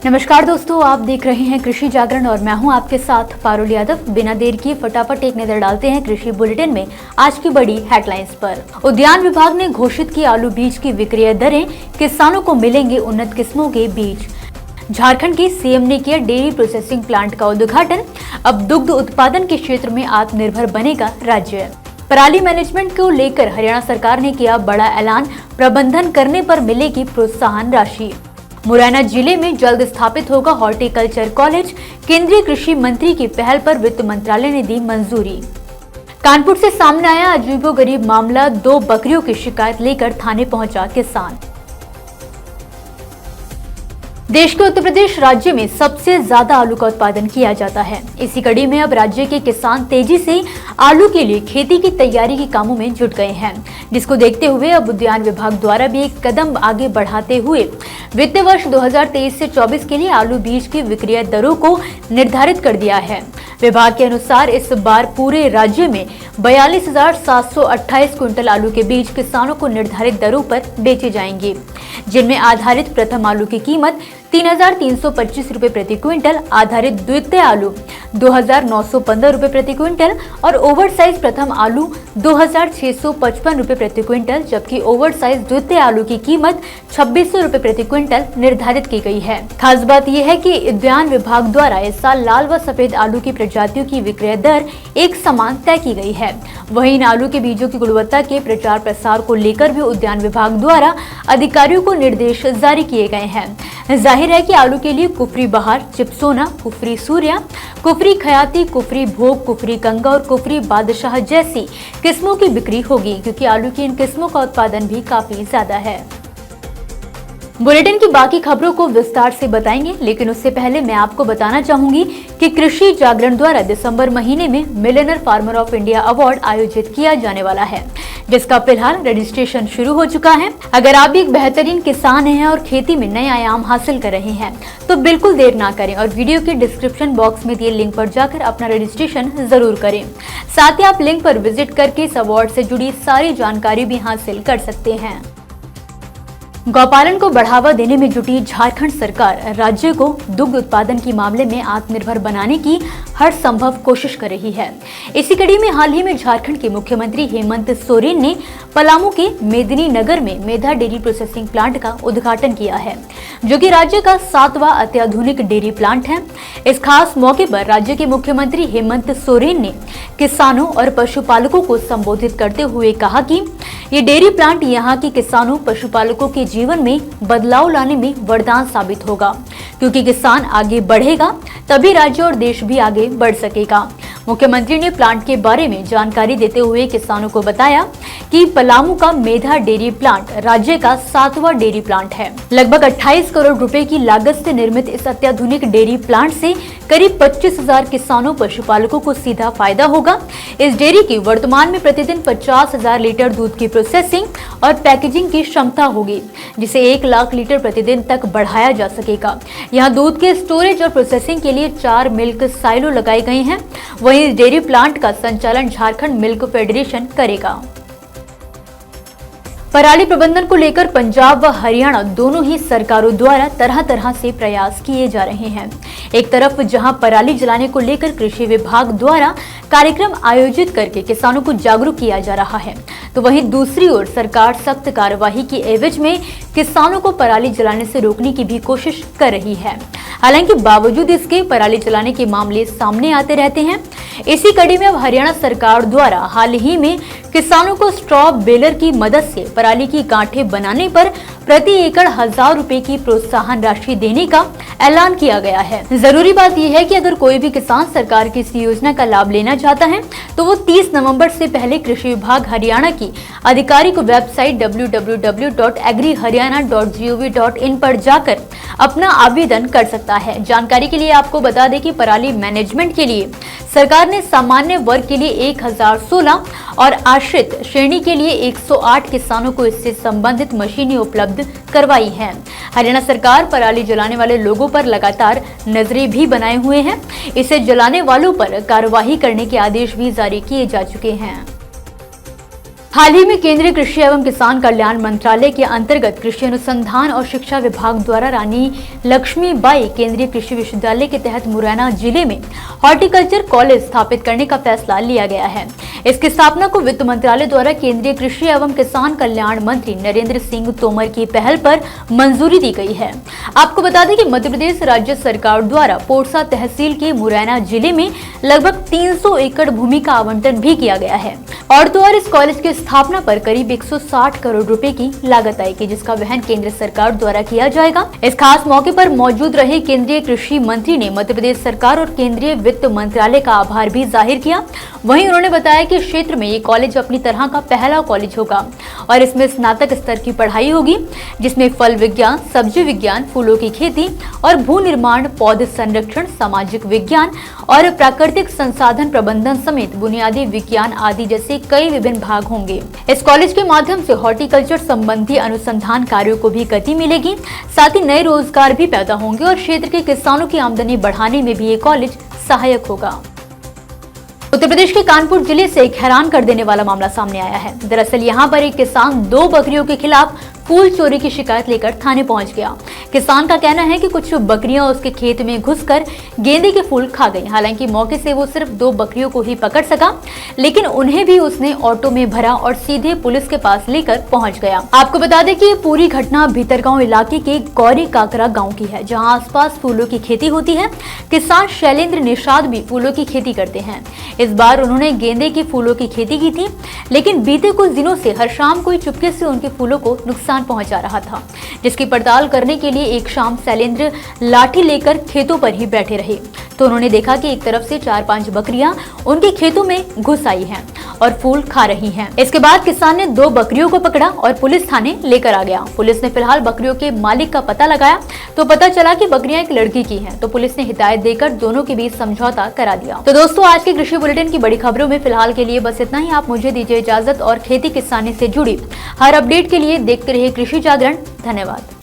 नमस्कार दोस्तों, आप देख रहे हैं कृषि जागरण और मैं हूं आपके साथ पारुल यादव। बिना देर किए फटाफट एक नजर डालते हैं कृषि बुलेटिन में आज की बड़ी हेडलाइंस पर। उद्यान विभाग ने घोषित की आलू बीज की विक्रय दरें, किसानों को मिलेंगे उन्नत किस्मों के बीज। झारखंड के सीएम ने किया डेयरी प्रोसेसिंग प्लांट का उद्घाटन, अब दुग्ध उत्पादन के क्षेत्र में आत्मनिर्भर बनेगा राज्य। पराली मैनेजमेंट को लेकर हरियाणा सरकार ने किया बड़ा ऐलान, प्रबंधन करने पर मिलेगी प्रोत्साहन राशि। मुरैना जिले में जल्द स्थापित होगा हॉर्टिकल्चर कॉलेज, केंद्रीय कृषि मंत्री की पहल पर वित्त मंत्रालय ने दी मंजूरी। कानपुर से सामने आया अजीबोगरीब मामला, 2 बकरियों की शिकायत लेकर थाने पहुंचा किसान। देश के उत्तर प्रदेश राज्य में सबसे ज्यादा आलू का उत्पादन किया जाता है। इसी कड़ी में अब राज्य के किसान तेजी से आलू के लिए खेती की तैयारी के कामों में जुट गए हैं, जिसको देखते हुए अब उद्यान विभाग द्वारा भी एक कदम आगे बढ़ाते हुए वित्तीय वर्ष 2023 से 24 के लिए आलू बीज की विक्रय दरों को निर्धारित कर दिया है। विभाग के अनुसार इस बार पूरे राज्य में 42,728 क्विंटल आलू के बीज किसानों को निर्धारित दरों पर बेचे जाएंगे, जिनमें आधारित प्रथम आलू की कीमत 3,325 रुपए प्रति क्विंटल, आधारित द्वितीय आलू 2,915 रुपए प्रति क्विंटल और ओवर साइज प्रथम आलू 2,655 रुपए प्रति क्विंटल, जबकि ओवर साइज द्वितीय आलू की कीमत 2,600 रुपए प्रति क्विंटल निर्धारित की गई है। खास बात यह है कि उद्यान विभाग द्वारा इस साल लाल व सफेद आलू की प्रजातियों की विक्रय दर एक समान तय की गई है। वहीं इन आलू के बीजों की गुणवत्ता के प्रचार प्रसार को लेकर भी उद्यान विभाग द्वारा अधिकारियों को निर्देश जारी किए गए हैं। जाहिर है कि आलू के लिए कुफरी बहार, चिपसोना, कुफरी सूर्या, कुफरी खयाती, कुफरी भोग, कुफरी गंगा और कुफरी बादशाह जैसी किस्मों की बिक्री होगी, क्योंकि आलू की इन किस्मों का उत्पादन भी काफी ज्यादा है। बुलेटिन की बाकी खबरों को विस्तार से बताएंगे, लेकिन उससे पहले मैं आपको बताना चाहूंगी कि कृषि जागरण द्वारा दिसंबर महीने में Millionaire farmer of India award आयोजित किया जाने वाला है, जिसका फिलहाल रजिस्ट्रेशन शुरू हो चुका है। अगर आप भी एक बेहतरीन किसान हैं और खेती में नए आयाम हासिल कर रहे हैं तो बिल्कुल देर ना करें और वीडियो के डिस्क्रिप्शन बॉक्स में दिए लिंक पर जाकर अपना रजिस्ट्रेशन जरूर करें। साथ ही आप लिंक पर विजिट करके इस अवार्ड से जुड़ी सारी जानकारी भी हासिल कर सकते हैं। गौपालन को बढ़ावा देने में जुटी झारखंड सरकार राज्य को दुग्ध उत्पादन के मामले में आत्मनिर्भर बनाने की हर संभव कोशिश कर रही है। इसी कड़ी में हाल ही में झारखंड के मुख्यमंत्री हेमंत सोरेन ने पलामू के मेदिनीनगर में मेधा डेयरी प्रोसेसिंग प्लांट का उद्घाटन किया है, जो कि राज्य का 7वां अत्याधुनिक डेयरी प्लांट है। इस खास मौके पर राज्य के मुख्यमंत्री हेमंत सोरेन ने किसानों और पशुपालकों को संबोधित करते हुए कहा कि ये डेयरी प्लांट यहाँ के किसानों पशुपालकों के जीवन में बदलाव लाने में वरदान साबित होगा, क्योंकि किसान आगे बढ़ेगा तभी राज्य और देश भी आगे बढ़ सकेगा। मुख्यमंत्री ने प्लांट के बारे में जानकारी देते हुए किसानों को बताया कि पलामू का मेधा डेयरी प्लांट राज्य का 7वां डेयरी प्लांट है। लगभग 28 करोड़ रुपए की लागत से निर्मित इस अत्याधुनिक डेयरी प्लांट से करीब 25,000 किसानों पशुपालकों को सीधा फायदा होगा। इस डेयरी की वर्तमान में प्रतिदिन 50,000 लीटर दूध की प्रोसेसिंग और पैकेजिंग की क्षमता होगी, जिसे 1 लाख लीटर प्रतिदिन तक बढ़ाया जा सकेगा। यहाँ दूध के स्टोरेज और प्रोसेसिंग के लिए 4 मिल्क साइलो लगाए गए हैं। वहीं इस डेयरी प्लांट का संचालन झारखंड मिल्क फेडरेशन करेगा। पराली प्रबंधन को लेकर पंजाब व हरियाणा दोनों ही सरकारों द्वारा तरह तरह से प्रयास किए जा रहे हैं। एक तरफ जहां पराली जलाने को लेकर कृषि विभाग द्वारा कार्यक्रम आयोजित करके किसानों को जागरूक किया जा रहा है, तो वहीं दूसरी ओर सरकार सख्त कार्यवाही की एवज में किसानों को पराली जलाने से रोकने की भी कोशिश कर रही है। हालांकि बावजूद इसके पराली जलाने के मामले सामने आते रहते हैं। इसी कड़ी में अब हरियाणा सरकार द्वारा हाल ही में किसानों को स्ट्रॉ बेलर की मदद से पराली की गांठें बनाने पर प्रति एकड़ 1,000 रुपए की प्रोत्साहन राशि देने का ऐलान किया गया है। जरूरी बात यह है कि अगर कोई भी किसान सरकार की इस योजना का लाभ लेना चाहता है तो वो 30 नवंबर से पहले कृषि विभाग हरियाणा की आधिकारिक वेबसाइट www.agriharyana.gov.in पर जाकर अपना आवेदन कर सकता है। जानकारी के लिए आपको बता दें कि पराली मैनेजमेंट के लिए सरकार ने सामान्य वर्ग के लिए 1016 और आश्रित श्रेणी के लिए 108 किसानों को इससे संबंधित मशीनें उपलब्ध करवाई हैं। हरियाणा सरकार पराली जलाने वाले लोगों पर लगातार नजरें भी बनाए हुए हैं। इसे जलाने वालों पर कार्रवाई करने के आदेश भी जारी किए जा चुके हैं। हाल ही में केंद्रीय कृषि एवं किसान कल्याण मंत्रालय के अंतर्गत कृषि अनुसंधान और शिक्षा विभाग द्वारा रानी लक्ष्मीबाई केंद्रीय कृषि विश्वविद्यालय के तहत मुरैना जिले में हॉर्टिकल्चर कॉलेज स्थापित करने का फैसला लिया गया है। इसकी स्थापना को वित्त मंत्रालय द्वारा केंद्रीय कृषि एवं किसान कल्याण मंत्री नरेंद्र सिंह तोमर की पहल पर मंजूरी दी गई है। आपको बता दें कि मध्य प्रदेश राज्य सरकार द्वारा पोरसा तहसील के मुरैना जिले में लगभग 300 एकड़ भूमि का आवंटन भी किया गया है और तो और इस कॉलेज की स्थापना पर करीब 160 करोड़ रुपए की लागत आएगी, जिसका वहन केंद्र सरकार द्वारा किया जाएगा। इस खास मौके पर मौजूद रहे केंद्रीय कृषि मंत्री ने मध्य प्रदेश सरकार और केंद्रीय वित्त मंत्रालय का आभार भी जाहिर किया। वहीं उन्होंने बताया कि क्षेत्र में ये कॉलेज अपनी तरह का पहला कॉलेज होगा और इसमें स्नातक स्तर की पढ़ाई होगी, जिसमें फल विज्ञान, सब्जी विज्ञान, फूलों की खेती और भू निर्माण, पौध संरक्षण, सामाजिक विज्ञान और प्राकृतिक संसाधन प्रबंधन समेत बुनियादी विज्ञान आदि जैसे कई विभिन्न भाग होंगे। इस कॉलेज के माध्यम से हॉर्टिकल्चर संबंधी अनुसंधान कार्यों को भी गति मिलेगी, साथ ही नए रोजगार भी पैदा होंगे और क्षेत्र के किसानों की आमदनी बढ़ाने में भी ये कॉलेज सहायक होगा। उत्तर प्रदेश के कानपुर जिले से एक हैरान कर देने वाला मामला सामने आया है। दरअसल यहां पर एक किसान 2 बकरियों के खिलाफ फूल चोरी की शिकायत लेकर थाने पहुंच गया। किसान का कहना है कि कुछ बकरियां उसके खेत में घुसकर गेंदे के फूल खा गई। हालांकि मौके से वो सिर्फ 2 बकरियों को ही पकड़ सका, लेकिन उन्हें भी उसने ऑटो में भरा और सीधे पुलिस के पास लेकर पहुंच गया। आपको बता दें कि ये पूरी घटना भीतरगांव इलाके के गौरी काकरा गाँव की है, जहाँ आसपास फूलों की खेती होती है। किसान शैलेंद्र निषाद भी फूलों की खेती करते हैं। इस बार उन्होंने गेंदे के फूलों की खेती की थी, लेकिन बीते कुछ दिनों से हर शाम कोई चुपके से उनके फूलों को नुकसान पहुंचा रहा था, जिसकी पड़ताल करने के लिए एक शाम शैलेंद्र लाठी लेकर खेतों पर ही बैठे रहे तो उन्होंने देखा कि एक तरफ से 4-5 बकरियां उनके खेतों में घुस आई हैं और फूल खा रही हैं। इसके बाद किसान ने 2 बकरियों को पकड़ा और पुलिस थाने लेकर आ गया। पुलिस ने फिलहाल बकरियों के मालिक का पता लगाया तो पता चला कि बकरियां एक लड़की की हैं, तो पुलिस ने हिदायत देकर दोनों के बीच समझौता करा दिया। तो दोस्तों, आज के कृषि बुलेटिन की बड़ी खबरों में फिलहाल के लिए बस इतना ही। आप मुझे दीजिए इजाजत और खेती किसानी से जुड़ी हर अपडेट के लिए देखते रहिए कृषि जागरण। धन्यवाद।